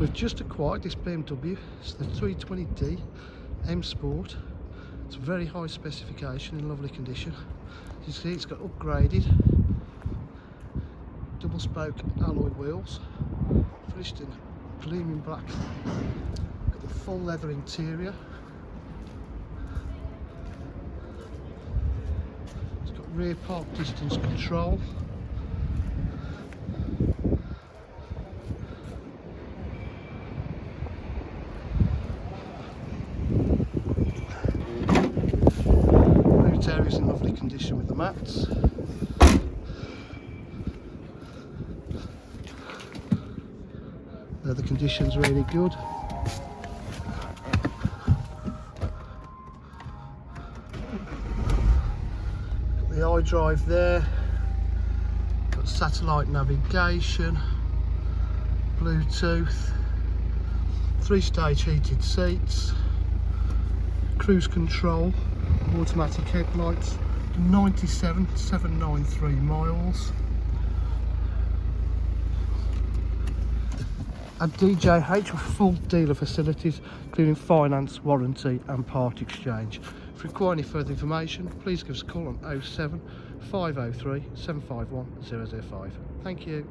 We've just acquired this BMW. It's the 320D M Sport. It's a very high specification in lovely condition. As you see, it's got upgraded double spoke alloy wheels, finished in gleaming black. Got the full leather interior. It's got rear park distance control. Boot area is in lovely condition with the mats. The condition's really good. Got the iDrive there. Got satellite navigation, Bluetooth, 3-stage heated seats, cruise control, automatic headlights, 97,793 miles. And DJH with full dealer facilities, including finance, warranty and part exchange. If you require any further information, please give us a call on 07 503 751 005. Thank you.